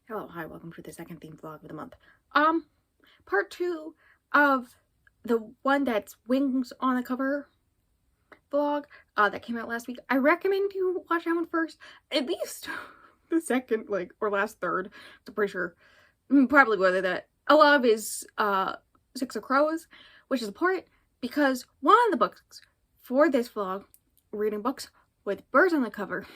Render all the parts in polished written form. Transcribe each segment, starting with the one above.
Hello, hi, welcome to the second theme vlog of the month. Part 2 of the one that's wings on the cover vlog, that came out last week. I recommend you watch that one first. At least the second, or last third. I'm pretty sure. Probably whether that. A lot of his, Six of Crows, which is important because one of the books for this vlog, reading books with birds on the cover.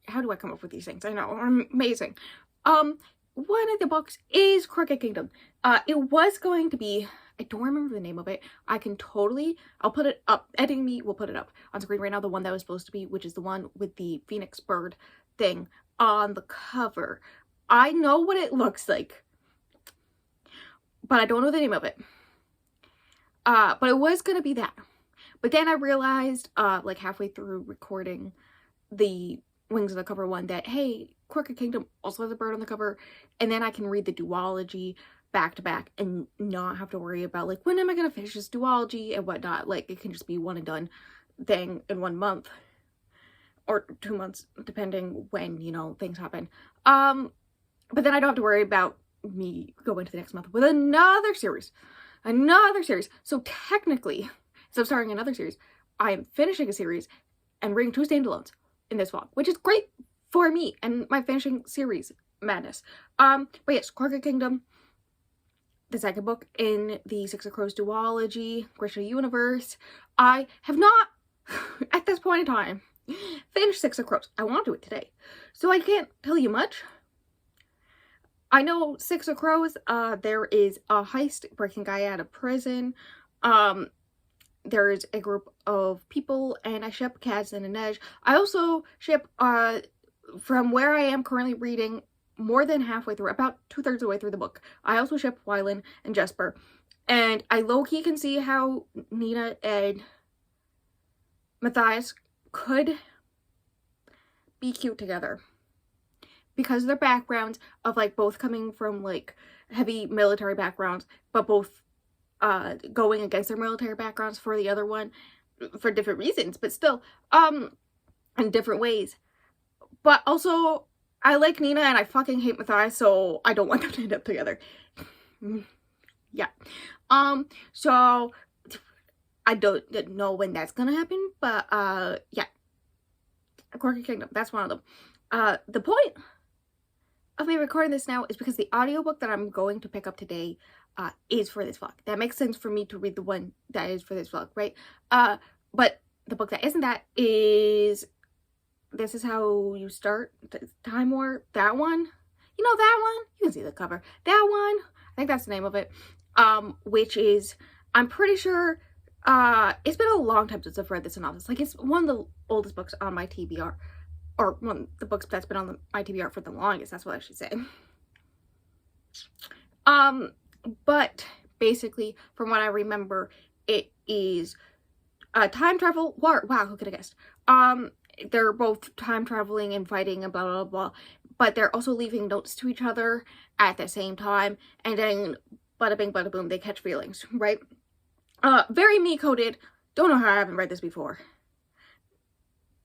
How do I come up with these things? I know, I'm amazing. One of the books is Crooked Kingdom. It was going to be, I don't remember the name of it. I'll put it up. Editing me will put it up on screen right now. The one that was supposed to be, which is the one with the phoenix bird thing on the cover. I know what it looks like, but I don't know the name of it. But it was gonna be that. But then I realized, halfway through recording the Wings of the Cover one, that hey, Crooked Kingdom also has a bird on the cover, and then I can read the duology back to back and not have to worry about when am I gonna finish this duology and whatnot. It can just be one and done thing in 1 month or 2 months, depending when things happen. But then I don't have to worry about me going to the next month with another series. So technically, instead of starting another series, I am finishing a series and reading 2 standalones in this vlog, which is great for me and my finishing series madness. But yes, Crooked Kingdom, the second book in the Six of Crows duology, Grisha Universe. I have not, at this point in time, finished Six of Crows. I want to do it today, so I can't tell you much. I know Six of Crows, there is a heist breaking a guy out of prison. There's a group of people, and I ship Kaz and Inej. I also ship, from where I am currently reading, more than halfway through, about 2/3 of the way through the book, I also ship Wylan and Jesper. And I low-key can see how Nina and Matthias could be cute together, because of their backgrounds of both coming from heavy military backgrounds, but both going against their military backgrounds for the other one for different reasons, but still in different ways. But also, I like Nina and I fucking hate Matthias, so I don't want them to end up together. Yeah. So I don't know when that's gonna happen, but yeah. Crooked Kingdom, that's one of them. The point of me recording this now is because the audiobook that I'm going to pick up today is for this vlog. That makes sense for me to read the one that is for this vlog, right? But the book that isn't that is This Is How You Start Time War. That one. You know that one? You can see the cover. That one. I think that's the name of it. Which is, I'm pretty sure, it's been a long time since I've read this synopsis. It's one of the oldest books on my TBR. Or one of the books that's been on my TBR for the longest, that's what I should say. But basically, from what I remember, it is a time travel war. Wow, who could have guessed? They're both time traveling and fighting and blah, blah, blah. But they're also leaving notes to each other at the same time. And then, bada bing, bada boom, they catch feelings, right? Very me-coded. Don't know how I haven't read this before.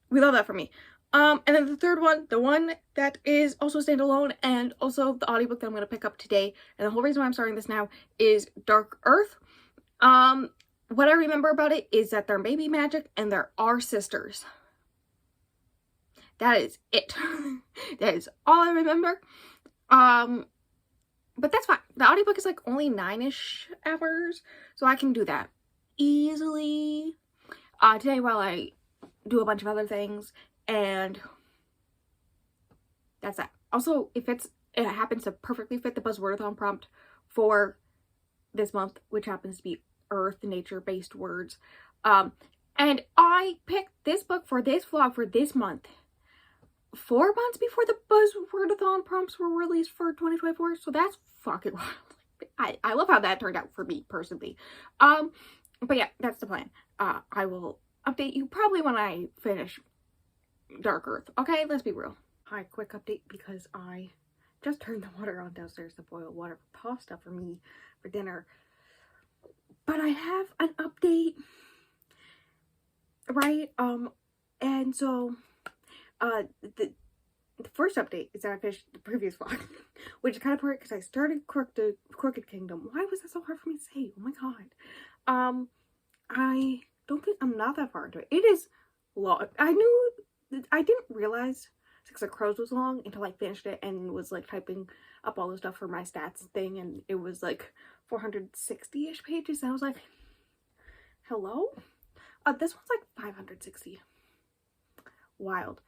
We love that for me. And then the third one, the one that is also standalone and also the audiobook that I'm going to pick up today, and the whole reason why I'm starting this now, is Dark Earth. What I remember about it is that they're baby magic and there are sisters. That is it. That is all I remember. But that's fine. The audiobook is only 9-ish hours, so I can do that easily. Today while I do a bunch of other things, and that's that. Also, it happens to perfectly fit the Buzzwordathon prompt for this month, which happens to be earth, nature-based words. And I picked this book for this vlog for this month 4 months before the Buzzwordathon prompts were released for 2024, so that's fucking wild. I love how that turned out for me, personally. But yeah, that's the plan. I will update you probably when I finish Dark Earth. Okay, let's be real. Hi, quick update because I just turned the water on downstairs to boil water for pasta for me for dinner. But I have an update, right? And so, the first update is that I finished the previous vlog, which is kind of hard because I started Crooked Kingdom. Why was that so hard for me to say? Oh my god. I don't think I'm not that far into it. It is long. I didn't realize Six of Crows was long until I finished it and was like typing up all the stuff for my stats thing, and it was like 460-ish pages, and I was like, hello? This one's like 560. Wild.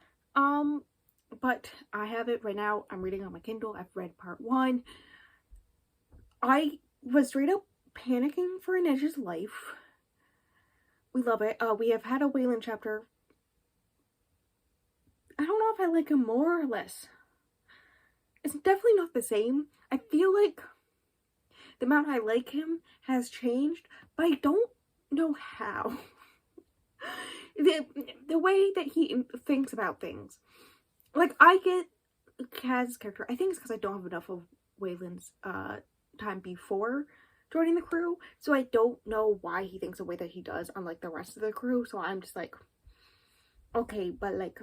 But I have it right now. I'm reading on my Kindle. I've read part 1. I was straight up panicking for Inej's life. We love it. We have had a Waylon chapter. I don't know if I like him more or less. It's definitely not the same. I feel like the amount I like him has changed, but I don't know how. The way that he thinks about things. Like, I get Kaz's character. I think it's because I don't have enough of Waylon's time before joining the crew, so I don't know why he thinks the way that he does on like the rest of the crew. So I'm just like, okay, but like,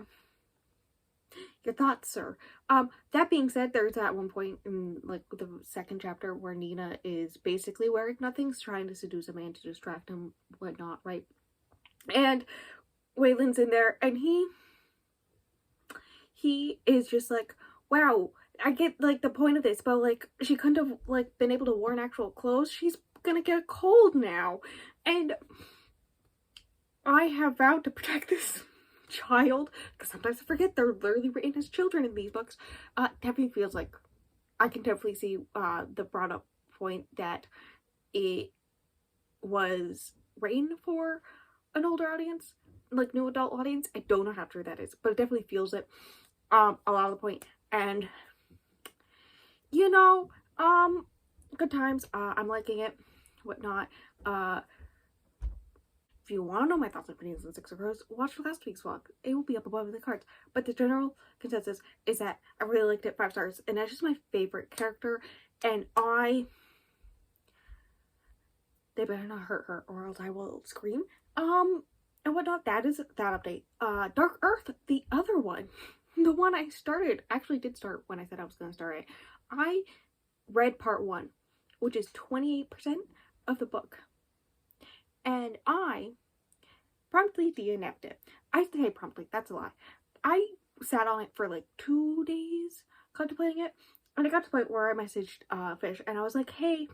your thoughts, sir. That being said, there's at one point in like the second chapter where Nina is basically wearing nothing, trying to seduce a man to distract him, whatnot, right? And Waylon's in there, and he is just like, wow, I get like the point of this, but like she couldn't have like been able to wear actual clothes. She's gonna get a cold now, and I have vowed to protect this child, because sometimes I forget they're literally written as children in these books. Definitely feels like I can definitely see the brought up point that it was written for an older audience, like new adult audience. I don't know how true that is, but it definitely feels it a lot of the point. And you know, good times. I'm liking it, whatnot. If you want to know my thoughts and opinions on Six of Crows, watch last week's vlog. It will be up above in the cards. But the general consensus is that I really liked it. 5 stars. And that's just my favorite character. And they better not hurt her or else I will scream. And whatnot. That is that update. Dark Earth, the other one. The one I actually did start when I said I was going to start it. I read part 1, which is 28% of the book. And I promptly DNF'd it. I say promptly, that's a lie. I sat on it for like 2 days contemplating it. And I got to the point where I messaged Fish and I was like, hey,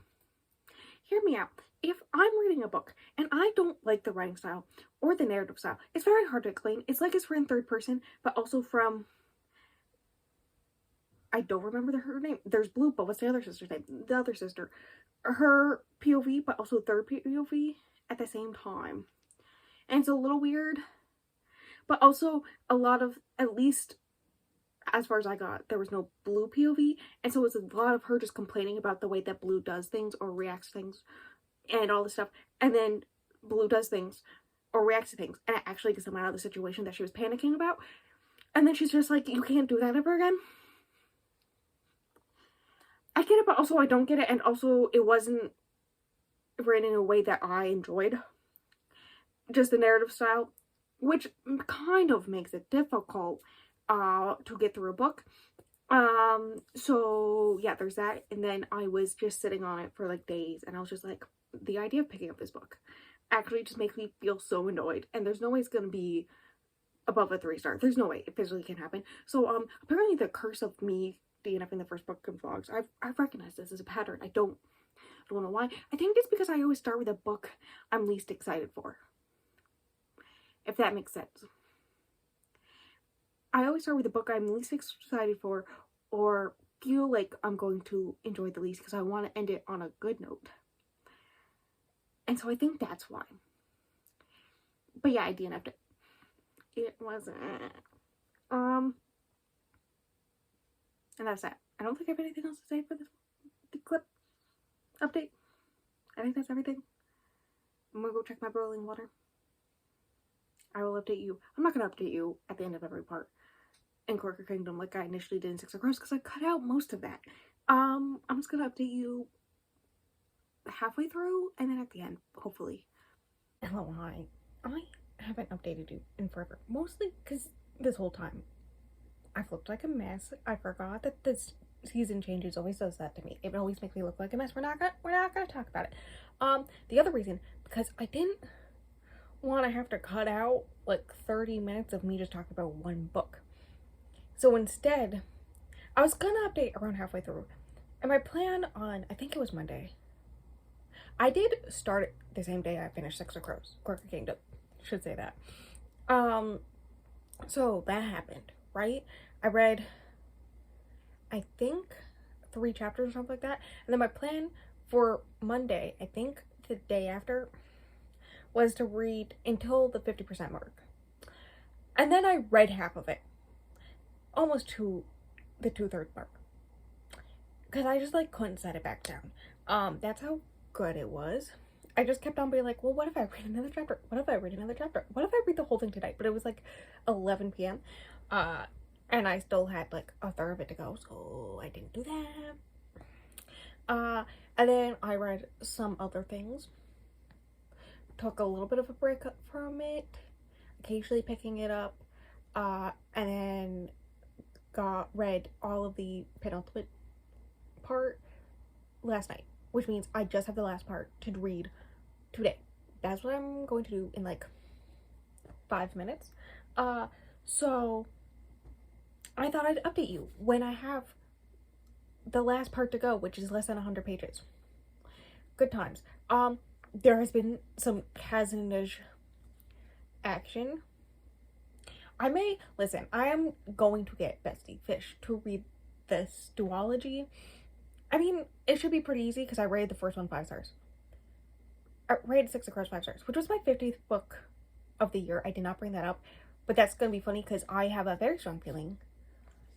hear me out. If I'm reading a book and I don't like the writing style or the narrative style, it's very hard to explain. It's like it's written third person, but also from, I don't remember her name. There's Blue, but what's the other sister's name? The other sister. Her POV, but also third POV at the same time. And it's a little weird, but also a lot of, at least as far as I got, there was no Blue POV, and so it's a lot of her just complaining about the way that Blue does things or reacts to things and all this stuff, and then Blue does things or reacts to things and it actually gets them out of the situation that she was panicking about, and then she's just like, you can't do that ever again. I get it, but also I don't get it, and also it wasn't written in a way that I enjoyed. Just the narrative style, which kind of makes it difficult to get through a book. So yeah, there's that. And then I was just sitting on it for like days, and I was just like, the idea of picking up this book actually just makes me feel so annoyed, and there's no way it's gonna be above a 3-star. There's no way it physically can happen. So apparently the curse of me DNFing the first book in vlogs, I've recognized this as a pattern. I don't know why. I think it's because I always start with a book I'm least excited for, if that makes sense. I always start with a book I'm least excited for or feel like I'm going to enjoy the least because I want to end it on a good note. And so I think that's why. But yeah, I DNF'd it. It wasn't. And that's that. I don't think I have anything else to say for the clip update. I think that's everything. I'm gonna go check my boiling water. I will update you. I'm not gonna update you at the end of every part in Crooked Kingdom like I initially did in Six of Crows because I cut out most of that. I'm just gonna update you halfway through and then at the end, hopefully. Hello, hi. I haven't updated you in forever. Mostly because this whole time I've looked like a mess. I forgot that this season changes always does that to me. It always makes me look like a mess. We're not gonna talk about it. The other reason, because I didn't want to have to cut out like 30 minutes of me just talking about one book. So instead, I was gonna update around halfway through. And my plan on, I think it was Monday. I did start it the same day I finished Six of Crows, Quirker Kingdom. Should say that. So that happened, right? I read, I think, 3 chapters or something like that. And then my plan for Monday, I think the day after, was to read until the 50% mark. And then I read half of it. Almost to the 2/3 mark. Because I just like couldn't set it back down. That's how good it was. I just kept on being like, well, what if I read another chapter? What if I read another chapter? What if I read the whole thing tonight? But it was like 11 p.m. And I still had like a third of it to go, so I didn't do that. And then I read some other things. Took a little bit of a break up from it, occasionally picking it up, and then read all of the penultimate part last night, which means I just have the last part to read today. That's what I'm going to do in like 5 minutes. So I thought I'd update you when I have the last part to go, which is less than 100 pages. Good times. There has been some Kaz and Inej action. I am going to get Bestie Fish to read this duology. I mean, it should be pretty easy because I rated the first one 5 stars. I rated Six of Crows 5 stars, which was my 50th book of the year. I did not bring that up, but that's going to be funny because I have a very strong feeling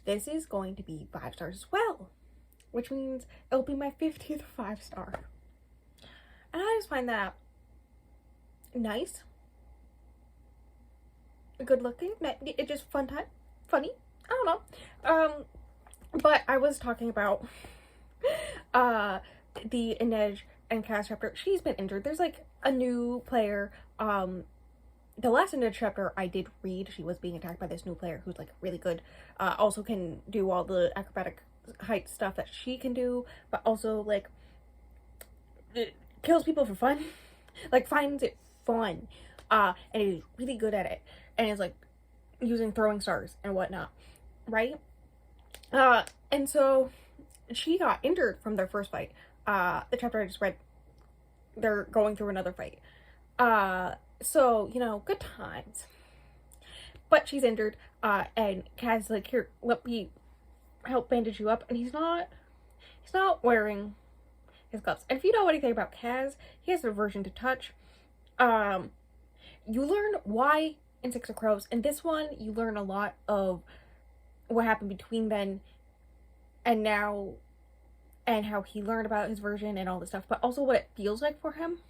this is going to be 5 stars as well, which means it'll be my 50th 5 star. And I just find that nice, good looking, it's just fun time, funny, I don't know. But I was talking about the Inej and Kaz chapter. She's been injured. There's like a new player. The last Inej chapter I did read, she was being attacked by this new player who's like really good. Also can do all the acrobatic height stuff that she can do, but also like kills people for fun. Like finds it fun. And is really good at it. And is like using throwing stars and whatnot. Right? And so she got injured from their first fight. The chapter I just read, they're going through another fight. So, you know, good times. But she's injured, and Kaz's like, here, let me help bandage you up. And he's not wearing his gloves. And if you know anything about Kaz, he has an aversion to touch. You learn why in Six of Crows. In this one, you learn a lot of what happened between then and now, and how he learned about his version and all this stuff, but also what it feels like for him.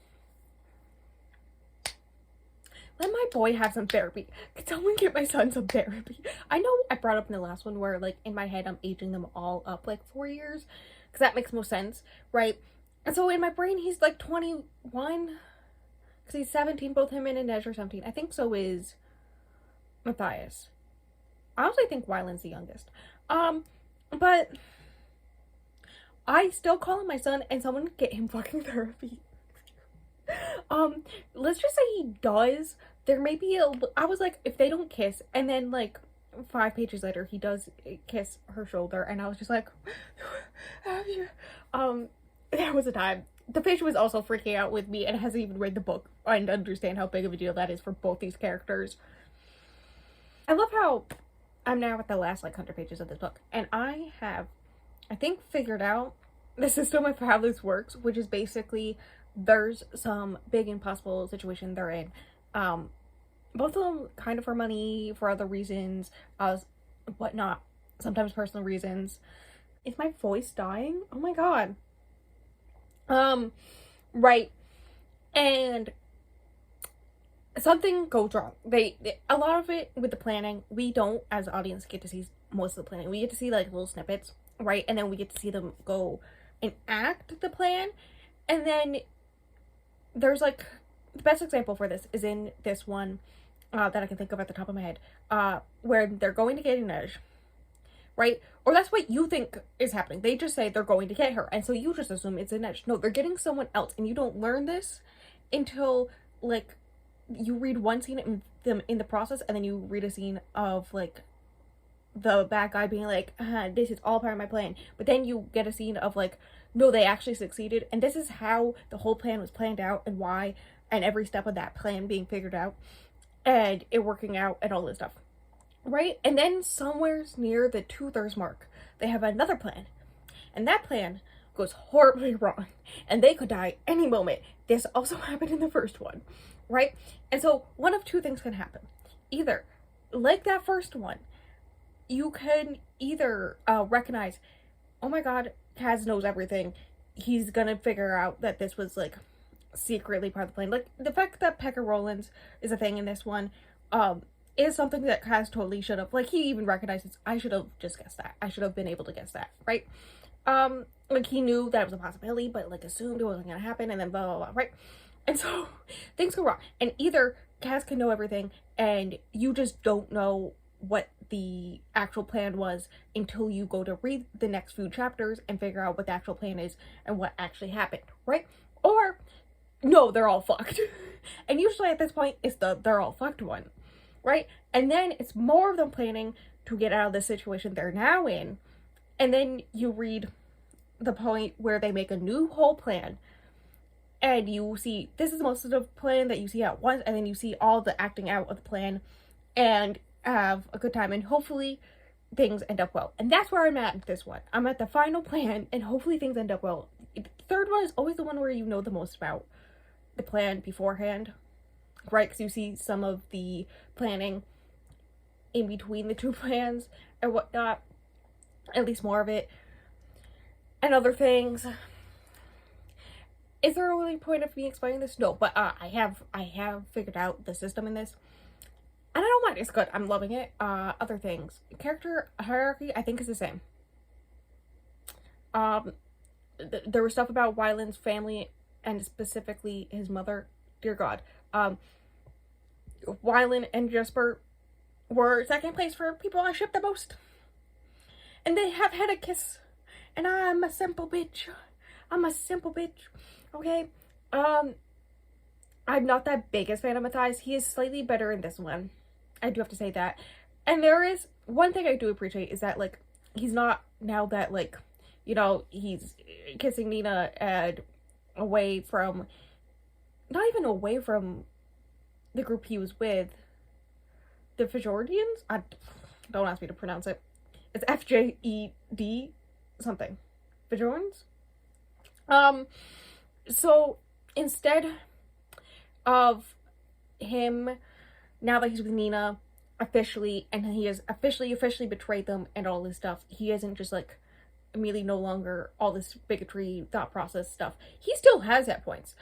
Let my boy have some therapy. Could someone get my son some therapy? I know I brought up in the last one where, like, in my head, I'm aging them all up, like, 4 years. Because that makes most sense, right? And so in my brain, he's, like, 21. Because he's 17. Both him and Inej are 17. I think so is Matthias. I honestly think Wyland's the youngest. But I still call him my son, and someone get him fucking therapy. Let's just say he does. There may be I was like, if they don't kiss, and then like 5 pages later he does kiss her shoulder, and I was just like, have you? There was a time. The patient was also freaking out with me and hasn't even read the book and understand how big of a deal that is for both these characters. I love how I'm now at the last like 100 pages of this book, and I have, I think, figured out the system of how this works, which is basically there's some big impossible situation they're in. Both of them kind of for money, for other reasons, whatnot, sometimes personal reasons. Is my voice dying? Oh my god. Right. And something goes wrong. A lot of it with the planning, we don't, as an audience, get to see most of the planning. We get to see like little snippets, right? And then we get to see them go and act the plan. And then there's like, the best example for this is in this one that I can think of at the top of my head, where they're going to get Inej, right? Or that's what you think is happening. They just say they're going to get her, and so you just assume it's Inej. No, they're getting someone else, and you don't learn this until, like, you read one scene in the process, and then you read a scene of, like, the bad guy being like, this is all part of my plan. But then you get a scene of, like, no, they actually succeeded, and this is how the whole plan was planned out, and why, and every step of that plan being figured out, and it working out, and all this stuff. Right? And then somewhere near the 2/3 mark, they have another plan. And that plan goes horribly wrong. And they could die any moment. This also happened in the first one. Right? And so one of two things can happen. Either, like that first one, you can either recognize, oh my god, Kaz knows everything. He's gonna figure out that this was, like, secretly part of the plan. Like, the fact that Pekka Rollins is a thing in this one, is something that Kaz totally should have, like, he even recognizes, I should have just guessed that. I should have been able to guess that, right? Like, he knew that it was a possibility, but, like, assumed it wasn't gonna happen, and then blah, blah, blah, right? And so, things go wrong. And either Kaz can know everything, and you just don't know what the actual plan was until you go to read the next few chapters and figure out what the actual plan is and what actually happened, right? Or, no, they're all fucked. And usually at this point, it's the they're all fucked one. Right? And then it's more of them planning to get out of the situation they're now in. And then you read the point where they make a new whole plan. And you see, this is most of the plan that you see at once. And then you see all the acting out of the plan. And have a good time. And hopefully things end up well. And that's where I'm at with this one. I'm at the final plan. And hopefully things end up well. The third one is always the one where you know the most about the plan beforehand. Right, because you see some of the planning in between the two plans and whatnot, at least more of it, and other things. Is there a really point of me explaining this? No, but I have figured out the system in this, and I don't mind. It's good. I'm loving it. Other things, character hierarchy, I think is the same. There was stuff about Wyland's family and specifically his mother. Dear God. Wyland and Jesper were second place for people I ship the most. And they have had a kiss. And I'm a simple bitch. I'm a simple bitch. Okay? I'm not that biggest fan of Matthias. He is slightly better in this one. I do have to say that. And there is one thing I do appreciate is that, like, he's not now that, like, you know, he's kissing Nina and away from, not even away from the group he was with, the Fjordians? Don't ask me to pronounce it. It's Fjed something. Fjordians? So instead of him, now that he's with Nina, officially, and he has officially betrayed them and all this stuff, he isn't just, like, immediately no longer all this bigotry, thought process stuff. He still has at points.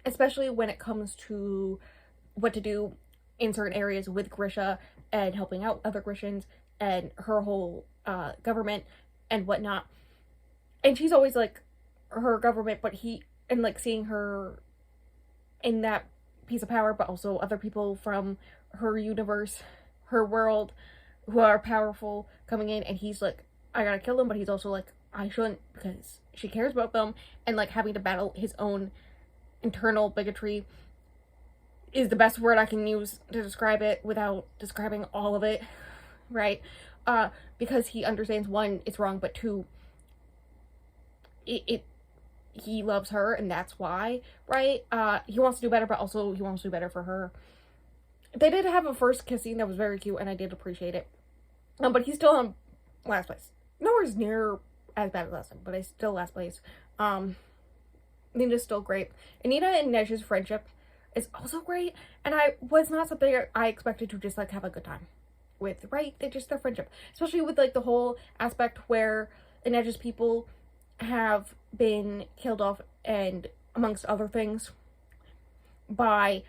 Especially when it comes to what to do in certain areas with Grisha and helping out other Grishans and her whole government and whatnot. And she's always, like, her government, but and, like, seeing her in that piece of power, but also other people from her universe, her world, who are powerful coming in, and he's like, I gotta kill them, but he's also like, I shouldn't, because she cares about them, and, like, having to battle his own internal bigotry is the best word I can use to describe it without describing all of it, right? Because he understands, one, it's wrong, but two, he loves her, and that's why, right? He wants to do better, but also he wants to do better for her. They did have a first kiss scene that was very cute, and I did appreciate it. But he's still in last place. Nowhere near as bad as last time, but I still last place. Nina's still great. And Nina and Nej's friendship is also great, and I was not something I expected to just, like, have a good time with, right? They just, their friendship. Especially with, like, the whole aspect where Nej's people have been killed off, and amongst other things, by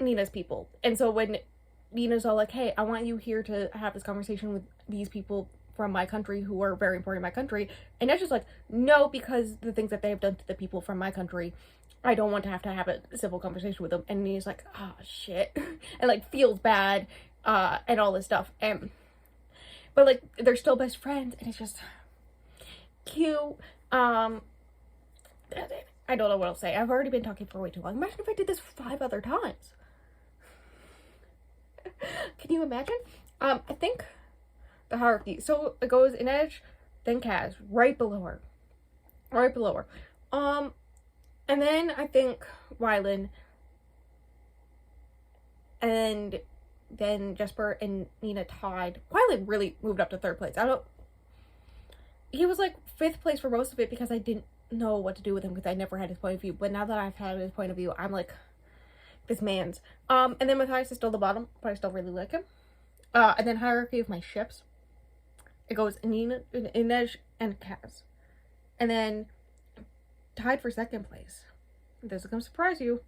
Nina's people. And so when Nina's all like, hey, I want you here to have this conversation with these people from my country who are very important in my country, and that's just like, no, because the things that they have done to the people from my country, I don't want to have a civil conversation with them. And Nina's like, oh shit, and, like, feels bad, and all this stuff. But but like they're still best friends, and it's just cute. I don't know what I'll say. I've already been talking for way too long. Imagine if I did this 5 other times. Can you imagine? I think the hierarchy. So it goes Inej, then Kaz, right below her. Right below her. And then I think Wylan, and then Jesper and Nina tied. Wylan really moved up to 3rd place. He was like 5th place for most of it because I didn't know what to do with him because I never had his point of view. But now that I've had his point of view, I'm like, this man's. And then Matthias is still the bottom, but I still really like him. And then hierarchy of my ships. It goes Nina, Inej, and Kaz. And then tied for 2nd place, this is gonna surprise you,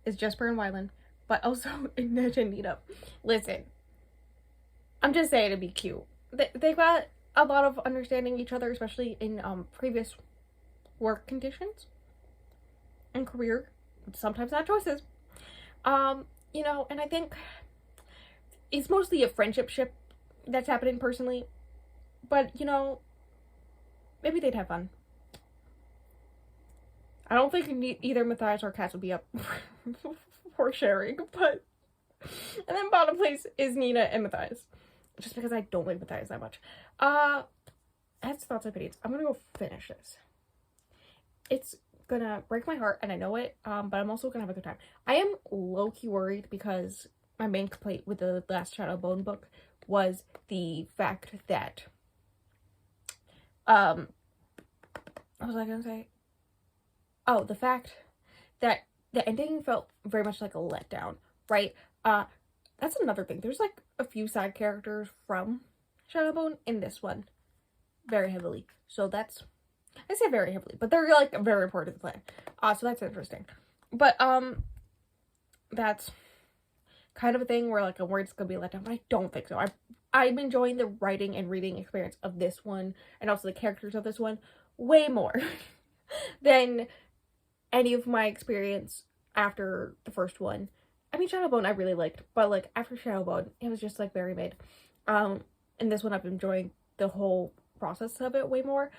is Jesper and Wylan, but also Inej and Nina. Listen, I'm just saying it'd be cute. They got a lot of understanding each other, especially in previous work conditions and career, sometimes not choices. You know, and I think it's mostly a friendship ship that's happening personally, but you know, maybe they'd have fun. I don't think either Matthias or Kaz would be up for sharing, but... And then bottom place is Nina and Matthias. Just because I don't like Matthias that much. That's thoughts and opinions. I'm gonna go finish this. It's gonna break my heart, and I know it, but I'm also gonna have a good time. I am low-key worried because my main complaint with the last Shadow Bone book was the fact that... what was I gonna say? Oh, the fact that the ending felt very much like a letdown, right? That's another thing. There's like a few side characters from Shadowbone in this one very heavily. So that's, I say very heavily, but they're like very important to the plan. So that's interesting. But that's kind of a thing where like I'm worried it's gonna be a letdown, but I don't think so. I'm enjoying the writing and reading experience of this one, and also the characters of this one way more than any of my experience after the first one. I mean, Shadowbone I really liked, but like after Shadowbone, it was just like very mid. And this one I've been enjoying the whole process of it way more,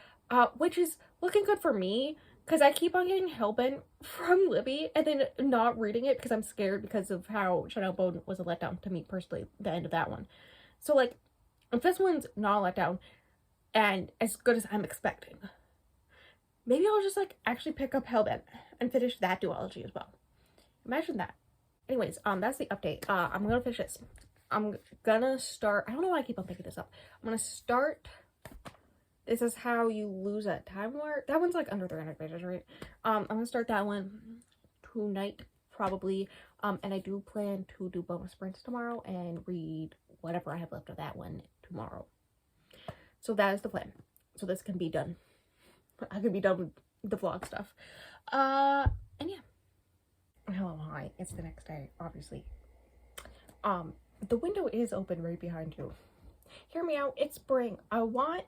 which is looking good for me, because I keep on getting hellbent from Libby and then not reading it because I'm scared because of how Shadowbone was a letdown to me personally, the end of that one. So like, if this one's not a letdown and as good as I'm expecting, maybe I'll just like actually pick up Hellbent and finish that duology as well. Imagine that. Anyways, that's the update. I'm gonna finish this. I'm gonna start, I don't know why I keep on picking this up. I'm gonna start, this is how you lose a Time Lord. That one's like under 300 pages, right? I'm gonna start that one tonight, probably. And I do plan to do bonus sprints tomorrow and read whatever I have left of that one tomorrow. So that is the plan. So this can be done. I can be done with the vlog stuff. And yeah. Hello, hi. It's the next day, obviously. The window is open right behind you. Hear me out. It's spring. I want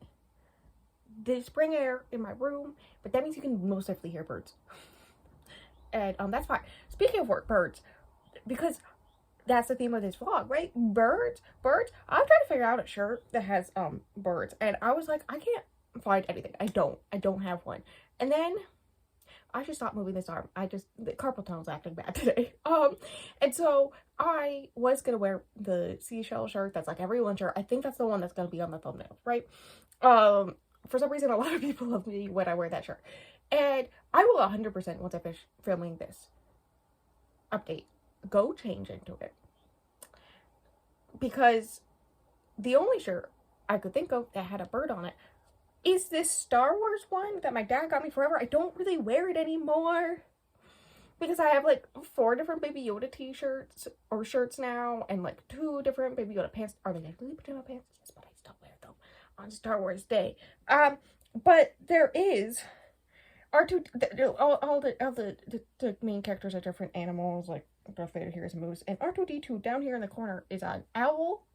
the spring air in my room, but that means you can most definitely hear birds. And that's fine. Speaking of birds, because that's the theme of this vlog, right? Birds. I'm trying to figure out a shirt that has birds, and I was like, I can't find anything. I don't have one. And then I should stop moving this arm. The carpal tunnel's acting bad today. And so I was gonna wear the seashell shirt that's like everyone's shirt. I think that's the one that's gonna be on the thumbnail, right? For some reason, a lot of people love me when I wear that shirt. And I will 100%, once I finish filming this update, go change into it. Because the only shirt I could think of that had a bird on it is this Star Wars one that my dad got me forever. I don't really wear it anymore because I have like 4 different Baby Yoda t-shirts or shirts now, and like 2 different Baby Yoda pants. Are they really pajama pants? Yes, but I still wear them on Star Wars Day. But there is R2, all the main characters are different animals, like Darth Vader here is a moose, and R2-D2 down here in the corner is an owl.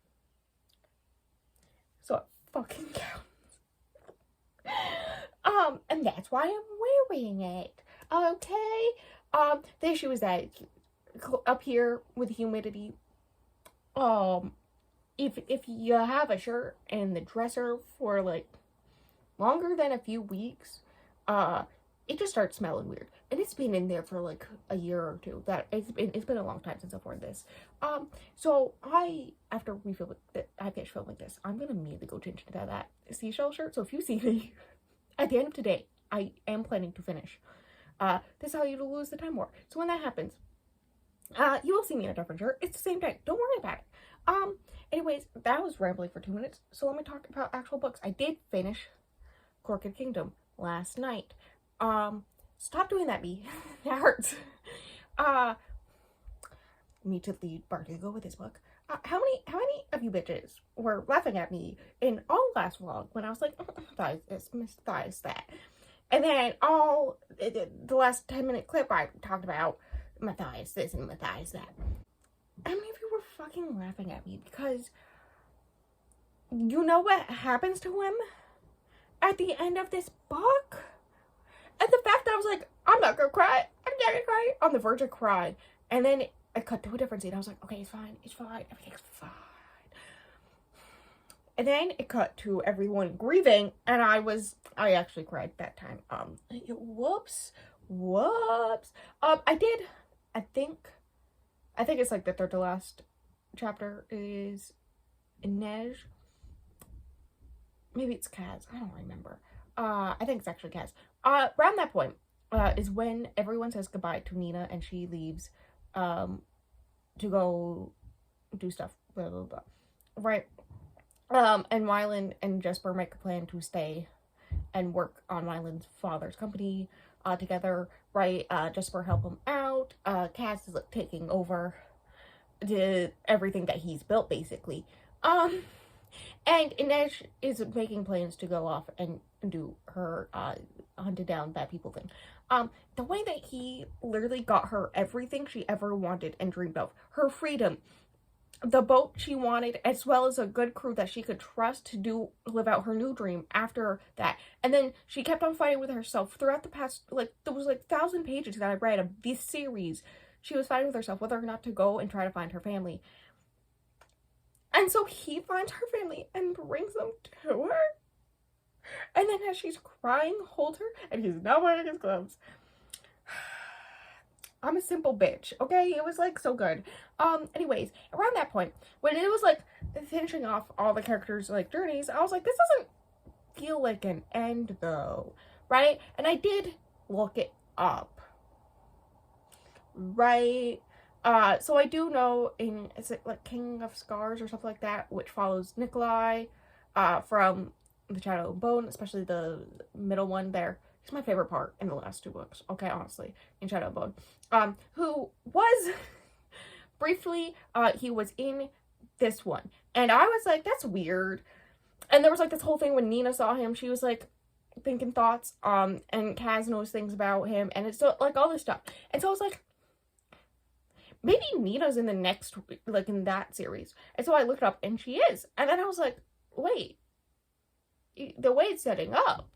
So it fucking counts. And that's why I'm wearing it. Okay. The issue is that up here with humidity, if you have a shirt in the dresser for like longer than a few weeks, it just starts smelling weird. And it's been in there for like a year or two. That it's been a long time since I've worn this. So after I finish filming this, I'm gonna immediately go change into that seashell shirt. So if you see me at the end of today, I am planning to finish. This is how you lose the time war. So when that happens, you will see me in a different shirt. It's the same day. Don't worry about it. Anyways, that was rambling for 2 minutes. So let me talk about actual books. I did finish Crooked Kingdom last night. Stop doing that, me. That hurts. Me to lead Bartigo with his book. How many of you bitches were laughing at me in all last vlog when I was like, thighs this, Miss Thighs that. And then all the last 10-minute clip I talked about Matthias this and Matthias that. How many of you were fucking laughing at me? Because you know what happens to him at the end of this book? And the fact that I was like, I'm not gonna cry. I'm not gonna cry. On the verge of crying. And then I cut to a different scene. I was like, okay, it's fine. It's fine. Everything's fine. And then it cut to everyone grieving, and I actually cried that time. Whoops. I think it's like the third to last chapter is Inej. Maybe it's Kaz. I don't remember. I think it's actually Kaz. Around that point, is when everyone says goodbye to Nina, and she leaves, to go do stuff, blah, blah, blah. Right? And Wylan and Jesper make a plan to stay and work on Wylan's father's company, together, right? Jesper help him out. Kaz is like taking over everything that he's built, basically. And Inej is making plans to go off and do her, hunted down bad people thing. The way that he literally got her everything she ever wanted and dreamed of. Her freedom, the boat she wanted, as well as a good crew that she could trust to live out her new dream after that. And then she kept on fighting with herself throughout the past, like, there was like 1,000 pages that I read of this series. She was fighting with herself whether or not to go and try to find her family. And so he finds her family and brings them to her. And then as she's crying, holds her, and he's not wearing his gloves. I'm a simple bitch, okay? It was, like, so good. Anyways, around that point, when it was, like, finishing off all the characters' like, journeys, I was like, this doesn't feel like an end, though, right? And I did look it up, right? So I do know is it, like, King of Scars or something like that, which follows Nikolai, from The Shadow and Bone, especially the middle one there. He's my favorite part in the last two books, okay, honestly, in Shadow and Bone. Who was, briefly, he was in this one. And I was like, that's weird. And there was, like, this whole thing when Nina saw him, she was, like, thinking thoughts, and Kaz knows things about him, and it's, so, like, all this stuff. And so I was like, maybe Nina's in the next, like, in that series. And so I looked up, and she is. And then I was like, wait, the way it's setting up,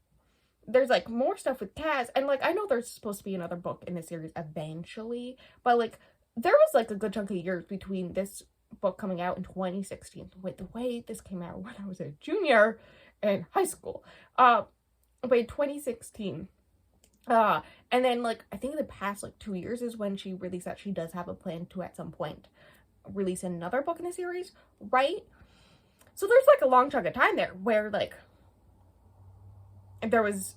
there's, like, more stuff with Kaz, and, like, I know there's supposed to be another book in the series eventually, but, like, there was, like, a good chunk of years between this book coming out in 2016, with the way this came out when I was a junior in high school, but in 2016, and then, like, I think in the past, like, 2 years is when she released that she does have a plan to, at some point, release another book in the series, right? So there's, like, a long chunk of time there where, like, there was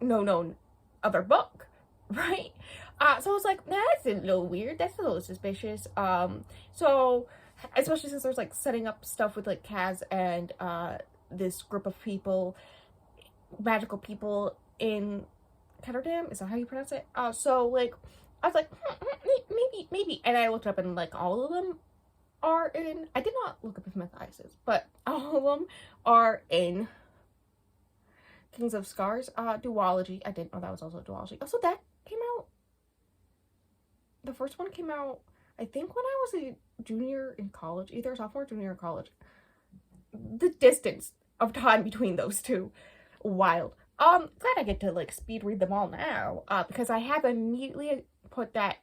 no known other book, right? So I was like, nah, that's a little weird. That's a little suspicious. So, especially since there's, like, setting up stuff with, like, Kaz and, this group of people, magical people in Ketterdam, is that how you pronounce it? So, like, I was like, maybe. And I looked up and, like, all of them are in, I did not look up if Matthias is, but all of them are in Kings of Scars, duology. I didn't know that was also a duology. Also, that came out, the first one came out, I think when I was a junior in college, either sophomore or junior in college. The distance of time between those two, wild. Glad I get to, like, speed read them all now, because I have immediately put that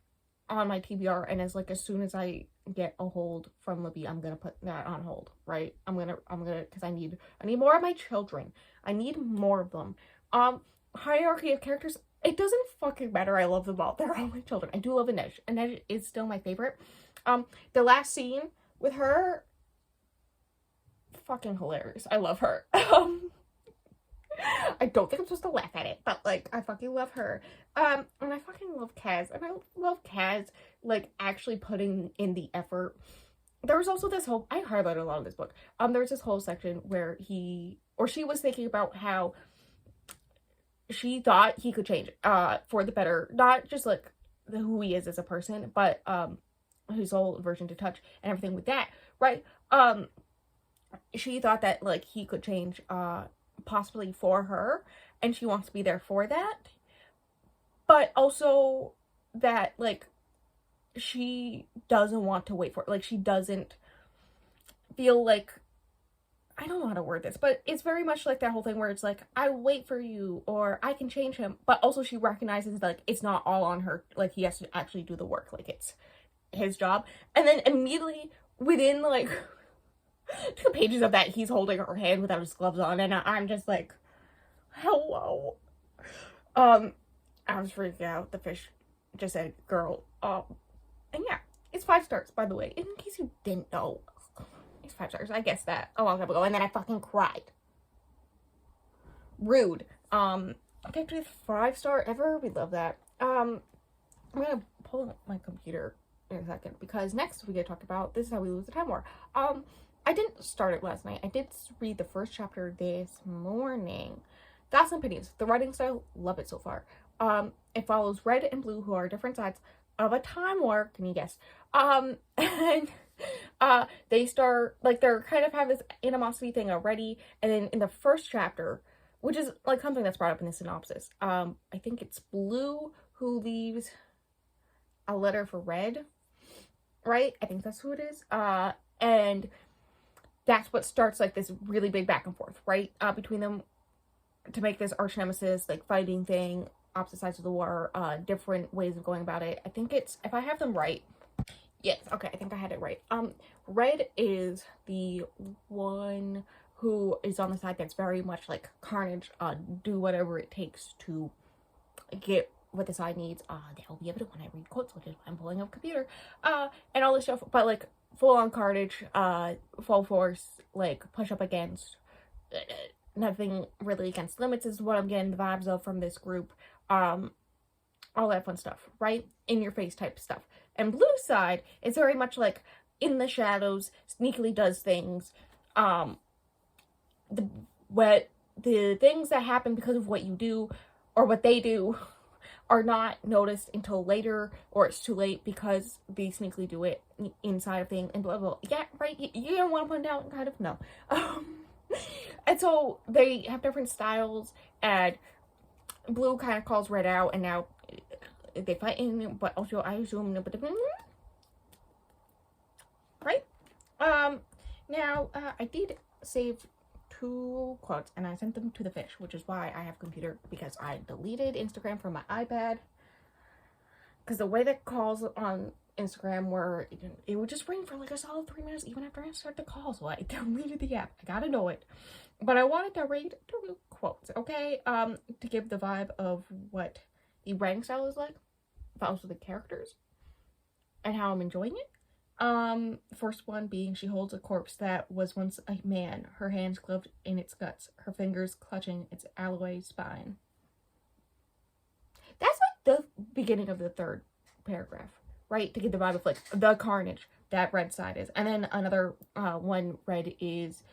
on my TBR, and as, like, as soon as I get a hold from Libby, I'm gonna put that on hold, right? I'm gonna, because I need more of my children. I need more of them. Hierarchy of characters, it doesn't fucking matter. I love them all. They're all my children. I do love Inej. Inej is still my favorite. The last scene with her, fucking hilarious. I love her. I don't think I'm supposed to laugh at it, but like I fucking love her. And I fucking love Kaz, and I love Kaz like actually putting in the effort. There was also this whole, I highlighted a lot of this book. There was this whole section where he or she was thinking about how she thought he could change for the better, not just like who he is as a person, but his whole aversion to touch and everything with that, right? She thought that like he could change possibly for her, and she wants to be there for that, but also that like she doesn't want to wait for it. Like she doesn't feel like, I don't know how to word this, but it's very much like that whole thing where it's like, I wait for you or I can change him, but also she recognizes like it's not all on her, like he has to actually do the work, like it's his job. And then immediately within like 2 pages of that, he's holding her hand without his gloves on, and I'm just like, hello. I was freaking out. The fish just said, girl. And yeah, it's 5 stars, by the way, in case you didn't know. It's 5 stars. I guess that a long time ago, and then I fucking cried. Rude. Okay, 5-star ever. We love that. I'm gonna pull up my computer in a second because next we get to talk about This Is How We Lose the Time War. I didn't start it last night. I did read the first chapter this morning. Thoughts and opinions. The writing style, love it so far. It follows Red and Blue, who are different sides of a time war. Can you guess? And they start like they're kind of have this animosity thing already, and then in the first chapter, which is like something that's brought up in the synopsis, I think it's Blue who leaves a letter for Red, right? I think that's who it is. And that's what starts like this really big back and forth, right? Between them to make this arch nemesis, like fighting thing, opposite sides of the war, different ways of going about it. I think it's, if I have them right, yes, okay, I think I had it right. Red is the one who is on the side that's very much like Carnage, do whatever it takes to get what the side needs. They'll be able to when I read quotes, which is why I'm pulling up computer, and all this stuff, but like full on Carnage, full force, like push up against, nothing really against limits is what I'm getting the vibes of from this group. All that fun stuff, right? In your face type stuff. And Blue side is very much like in the shadows, sneakily does things. The things that happen because of what you do or what they do are not noticed until later, or it's too late because they sneakily do it inside of things and blah blah. Yeah, right. You don't want to put it down, kind of no. And so they have different styles, and Blue kind of calls Red out, and now they fight in, but also I assume right. Now I did save 2 quotes and I sent them to the fish, which is why I have a computer, because I deleted Instagram from my iPad, because the way that calls on Instagram were, it would just ring for like a solid 3 minutes even after I start the call, so I deleted the app. I gotta know it. But I wanted to read 2 quotes, okay, to give the vibe of what the writing style is like, but also the characters and how I'm enjoying it. First one being, she holds a corpse that was once a man, her hands gloved in its guts, her fingers clutching its alloy spine. That's like the beginning of the 3rd paragraph, right? To get the vibe of like the carnage that Red side is. And then another one, Red is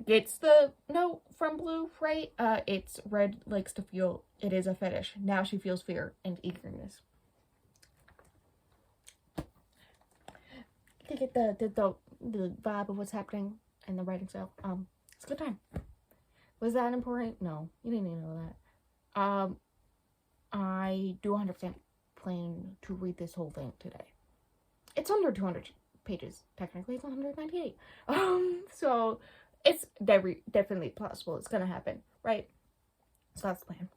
gets the note from Blue, right? It's Red likes to feel it is a fetish. Now she feels fear and eagerness. To get the vibe of what's happening in the writing style. It's a good time. Was that important? No, you didn't even know that. I do 100% plan to read this whole thing today. It's under 200 pages. Technically, it's 198. So it's definitely possible. It's gonna happen, right? So that's the plan.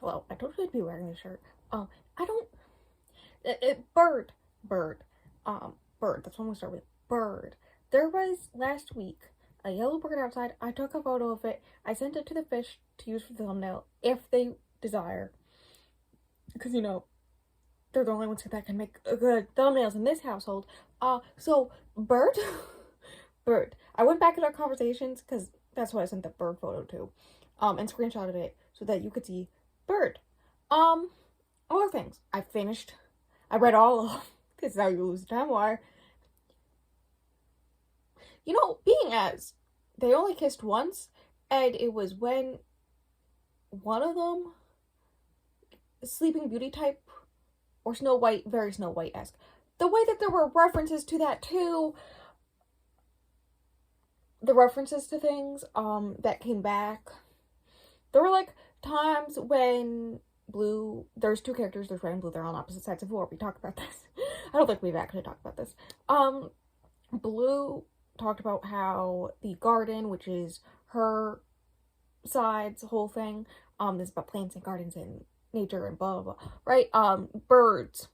Hello, I told you I'd be wearing this shirt. I don't. Bird. Bird. Bird. That's what I'm gonna start with. Bird. There was last week a yellow bird outside. I took a photo of it. I sent it to the fish to use for the thumbnail if they desire. Because, you know, they're the only ones that can make good thumbnails in this household. So, bird. Bird. I went back in our conversations because that's what I sent the bird photo to. And screenshotted it so that you could see bird. Other things. I read all of them. This is how you lose the time wire. You know, being as they only kissed once, and it was when one of them, Sleeping Beauty type, or Snow White, very Snow White-esque. The way that there were references to that too, the references to things, that came back. There were, like, times when there's two characters, there's Red and Blue, they're on opposite sides of war. We talked about this. I don't think we've actually talked about this. Blue talked about how the garden, which is her side's whole thing, is about plants and gardens and nature and blah blah blah, right? Birds.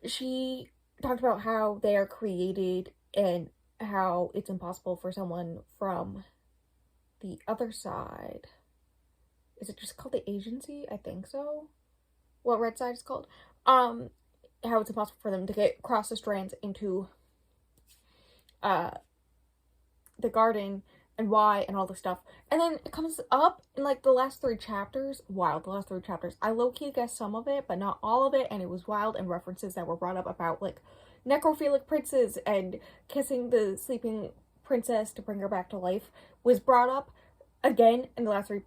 She talked about how they are created and how it's impossible for someone from the other side. Is it just called the agency? I think so. What red side is called? How it's impossible for them to get across the strands into the garden and why and all the stuff. And then it comes up in like the last three chapters. Wild, the last three chapters. I low-key guessed some of it, but not all of it, and it was wild, and references that were brought up about like necrophilic princes and kissing the sleeping princess to bring her back to life was brought up again in the last three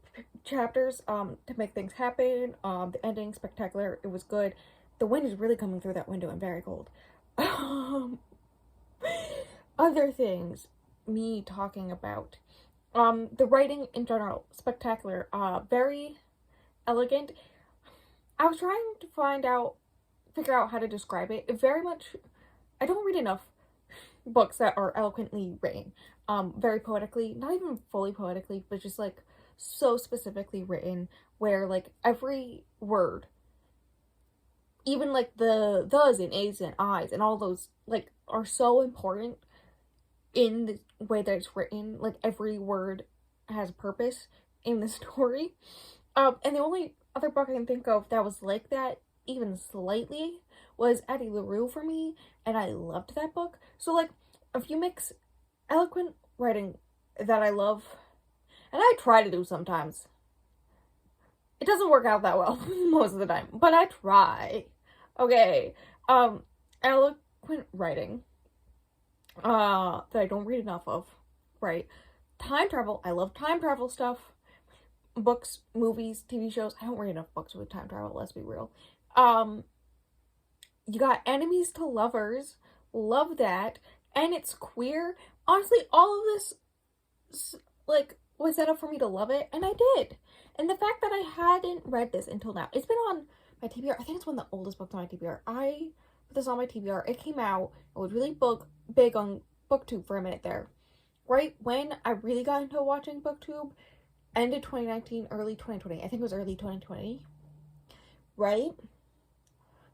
chapters to make things happen. The ending spectacular. It was good. The wind is really coming through that window and very cold. Other things me talking about. The writing in general, spectacular. Very elegant. I was trying to figure out how to describe it. Very much, I don't read enough books that are eloquently written. Very poetically, not even fully poetically, but just like so specifically written where like every word, even like the thes and a's and i's and all those like are so important in the way that it's written. Like every word has a purpose in the story. And the only other book I can think of that was like that even slightly was Addie LaRue for me, and I loved that book. So like if you mix eloquent writing that I love, and I try to do sometimes, it doesn't work out that well most of the time, but I try. Okay. Eloquent writing that I don't read enough of, right? Time travel. I love time travel stuff. Books, movies, TV shows. I don't read enough books with time travel, let's be real. You got enemies to lovers. Love that. And it's queer. Honestly, all of this like was set up for me to love it, and I did. And the fact that I hadn't read this until now, it's been on my TBR. I think it's one of the oldest books on my TBR. I put this on my TBR. It came out. It was really big on BookTube for a minute there. Right when I really got into watching BookTube, end of 2019, early 2020. I think it was early 2020. Right?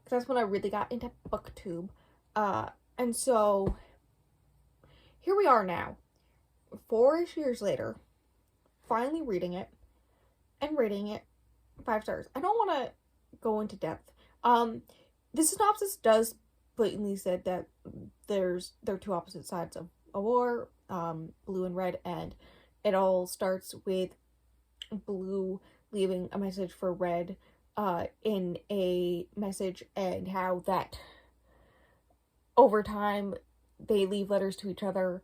Because that's when I really got into BookTube. And so here we are now, 4-ish years later, finally reading it and rating it 5 stars. I don't want to go into depth. The synopsis does blatantly say that they're two opposite sides of a war, blue and red, and it all starts with blue leaving a message for red in a message, and how that over time they leave letters to each other,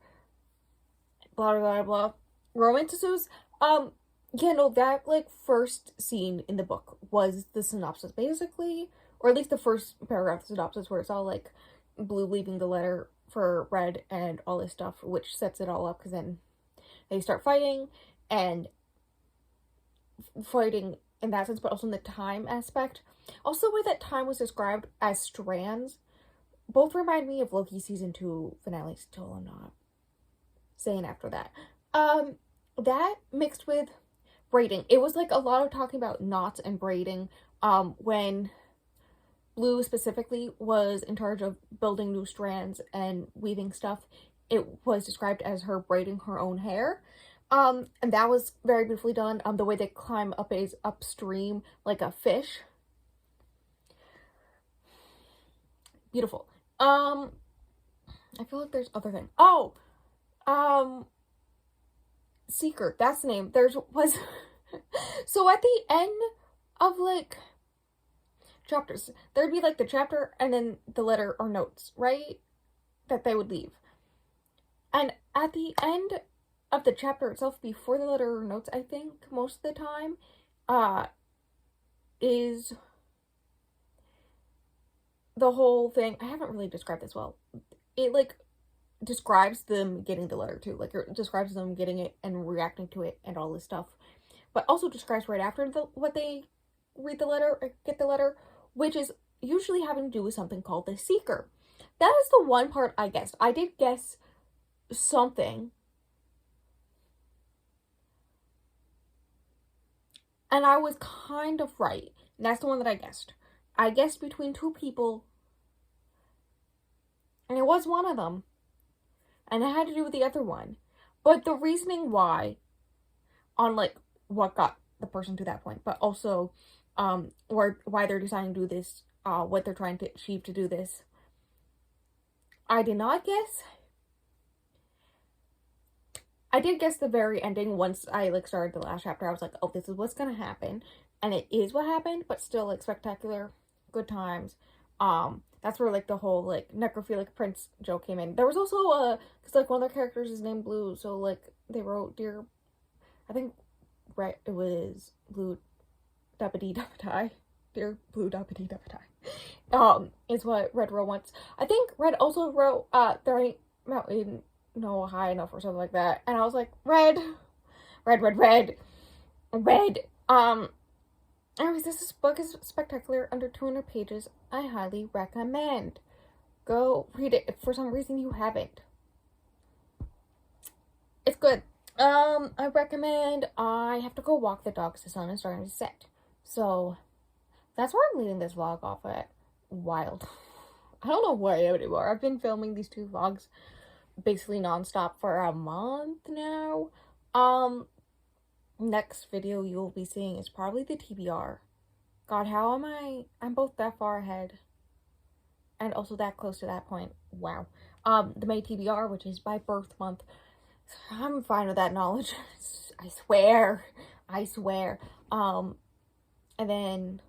blah blah blah. Romantices. Yeah, no, that like first scene in the book was the synopsis basically, or at least the first paragraph of the synopsis, where it's all like blue leaving the letter for red and all this stuff, which sets it all up, because then they start fighting in that sense, but also in the time aspect. Also, the way that time was described as strands both remind me of Loki season 2 finale. Still, I'm not saying after that. That mixed with braiding. It was like a lot of talking about knots and braiding when Blue specifically was in charge of building new strands and weaving stuff. It was described as her braiding her own hair. And that was very beautifully done. The way they climb up is upstream like a fish. Beautiful. I feel like there's other thing. Oh, Seeker, that's the name. Was so at the end of like chapters, there'd be like the chapter and then the letter or notes, right? That they would leave. And at the end of the chapter itself, before the letter or notes, I think most of the time, is the whole thing. I haven't really described this well. It like describes them getting the letter too. Like it describes them getting it and reacting to it and all this stuff. But also describes right after what they read the letter or get the letter, which is usually having to do with something called the Seeker. That is the one part I guessed. I did guess something. And I was kind of right. And that's the one that I guessed. I guessed between two people. And it was one of them. And it had to do with the other one. But the reasoning why, on like what got the person to that point, but also or why they're deciding to do this, what they're trying to achieve to do this, I did not guess. I did guess the very ending once I like started the last chapter. I was like, oh, this is what's gonna happen. And it is what happened, but still like spectacular, good times. That's where like the whole like necrophilic prince joke came in. There was also because like one of their characters is named Blue, so like they wrote Dear, I think right it was Blue Dappity Dappatai. Dear Blue Dappity Dappatai. Is what Red wrote once. I think Red also wrote There Ain't Mountain No High Enough or something like that. And I was like, Red. Anyways, this book is spectacular, under 200 pages. I highly recommend. Go read it if for some reason you haven't. It's good. I recommend. I have to go walk the dogs. The sun is starting to set. So, that's where I'm leaving this vlog off at. Wild. I don't know why anymore. I've been filming these two vlogs basically nonstop for a month now. Next video you'll be seeing is probably the TBR. God, how am I? I'm both that far ahead and also that close to that point. Wow. The May TBR, which is my birth month. I'm fine with that knowledge. I swear. And then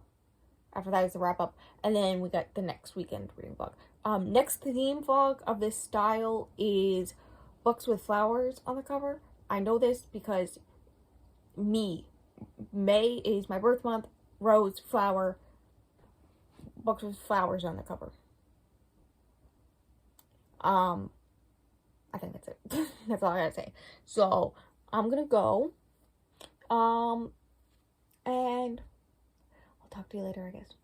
after that is the wrap up. And then we got the next weekend reading vlog. Next theme vlog of this style is books with flowers on the cover. I know this because May is my birth month. Rose, flower, books with flowers on the cover. I think that's it. That's all I gotta say. So I'm gonna go. And I'll talk to you later, I guess.